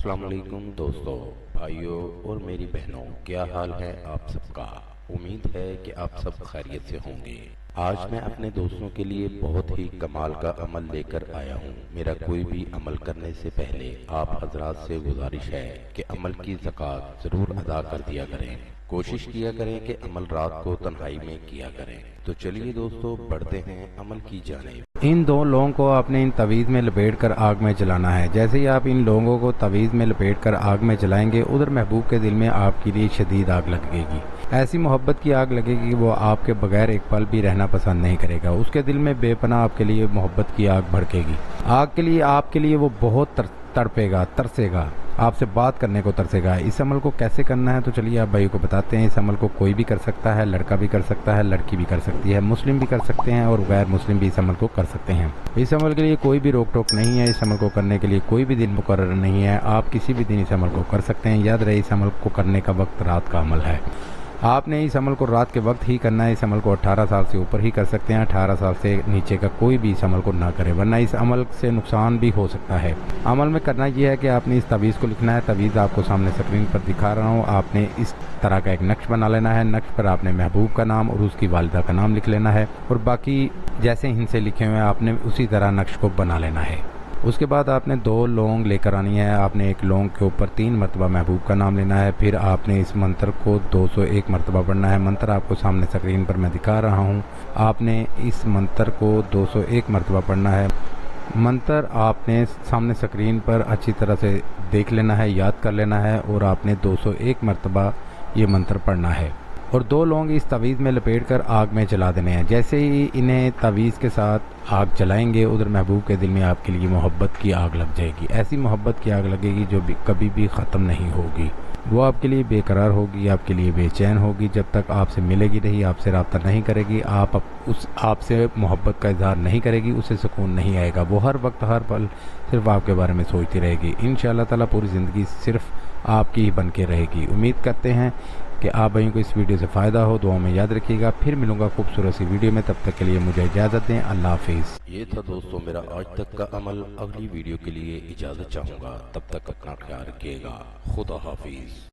السلام علیکم دوستو، بھائیوں اور میری بہنوں، کیا حال ہے آپ سب کا؟ امید ہے کہ آپ سب خیریت سے ہوں گے۔ آج میں اپنے دوستوں کے لیے بہت ہی کمال کا عمل لے کر آیا ہوں۔ میرا کوئی بھی عمل کرنے سے پہلے آپ حضرات سے گزارش ہے کہ عمل کی زکوٰۃ ضرور ادا کر دیا کریں۔ کوشش کیا کریں کہ عمل رات کو تنہائی میں کیا کریں۔ تو چلیے دوستو، بڑھتے ہیں عمل کی جانب۔ ان دو لونگ کو آپ نے ان تویز میں لپیٹ کر آگ میں جلانا ہے۔ جیسے ہی آپ ان لونگوں کو تویز میں لپیٹ کر آگ میں جلائیں گے، ادھر محبوب کے دل میں آپ کے لیے شدید آگ لگے گی۔ ایسی محبت کی آگ لگے گی کہ وہ آپ کے بغیر ایک پل بھی رہنا پسند نہیں کرے گا۔ اس کے دل میں بے پناہ آپ کے لیے محبت کی آگ بھڑکے گی۔ آگ کے لیے آپ کے لیے وہ بہت تڑپے گا، ترسے گا، آپ سے بات کرنے کو ترسے گا۔ اس عمل کو کیسے کرنا ہے تو چلیے آپ بھائی کو بتاتے ہیں۔ اس عمل کو کوئی بھی کر سکتا ہے، لڑکا بھی کر سکتا ہے، لڑکی بھی کر سکتی ہے، مسلم بھی کر سکتے ہیں اور غیر مسلم بھی اس عمل کو کر سکتے ہیں۔ اس عمل کے لیے کوئی بھی روک ٹوک نہیں ہے۔ اس عمل کو کرنے کے لیے کوئی بھی دن مقرر نہیں ہے۔ آپ کسی بھی دن اس عمل کو کر سکتے ہیں۔ یاد رہے، اس عمل کو کرنے کا وقت رات کا عمل ہے۔ آپ نے اس عمل کو رات کے وقت ہی کرنا ہے۔ اس عمل کو 18 سال سے اوپر ہی کر سکتے ہیں۔ 18 سال سے نیچے کا کوئی بھی اس عمل کو نہ کرے، ورنہ اس عمل سے نقصان بھی ہو سکتا ہے۔ عمل میں کرنا یہ ہے کہ آپ نے اس تعویذ کو لکھنا ہے۔ تعویذ آپ کو سامنے اسکرین پر دکھا رہا ہوں۔ آپ نے اس طرح کا ایک نقش بنا لینا ہے۔ نقش پر آپ نے محبوب کا نام اور اس کی والدہ کا نام لکھ لینا ہے، اور باقی جیسے ان سے لکھے ہوئے ہیں آپ نے اسی طرح نقش کو بنا لینا ہے۔ اس کے بعد آپ نے 2 لونگ لے کر آنی ہے۔ آپ نے ایک لونگ کے اوپر 3 مرتبہ محبوب کا نام لینا ہے۔ پھر آپ نے اس منتر کو 201 مرتبہ پڑھنا ہے۔ منتر آپ کو سامنے اسکرین پر میں دکھا رہا ہوں۔ آپ نے اس منتر کو 201 مرتبہ پڑھنا ہے۔ منتر آپ نے سامنے اسکرین پر اچھی طرح سے دیکھ لینا ہے، یاد کر لینا ہے، اور آپ نے 201 مرتبہ یہ منتر پڑھنا ہے، اور 2 لونگ اس تعویذ میں لپیٹ کر آگ میں جلا دینے ہیں۔ جیسے ہی انہیں تعویذ کے ساتھ آگ جلائیں گے، ادھر محبوب کے دل میں آپ کے لیے محبت کی آگ لگ جائے گی۔ ایسی محبت کی آگ لگے گی جو کبھی بھی ختم نہیں ہوگی۔ وہ آپ کے لیے بے قرار ہوگی، آپ کے لیے بے چین ہوگی، جب تک آپ سے ملے گی نہیں، آپ سے رابطہ نہیں کرے گی، آپ سے محبت کا اظہار نہیں کرے گی، اسے سکون نہیں آئے گا۔ وہ ہر وقت ہر پل صرف آپ کے بارے میں سوچتی رہے گی۔ انشاءاللہ تعالیٰ پوری زندگی صرف آپ کی ہی بن کے رہے گی۔ امید کرتے ہیں کہ آپ بھائیوں کو اس ویڈیو سے فائدہ ہو۔ دعاؤں میں یاد رکھیے گا۔ پھر ملوں گا خوبصورت سی ویڈیو میں، تب تک کے لیے مجھے اجازت دیں۔ اللہ حافظ۔ یہ تھا دوستو میرا آج تک کا عمل۔ اگلی ویڈیو کے لیے اجازت چاہوں گا، تب تک اپنا خیال رکھیے گا۔ خدا حافظ۔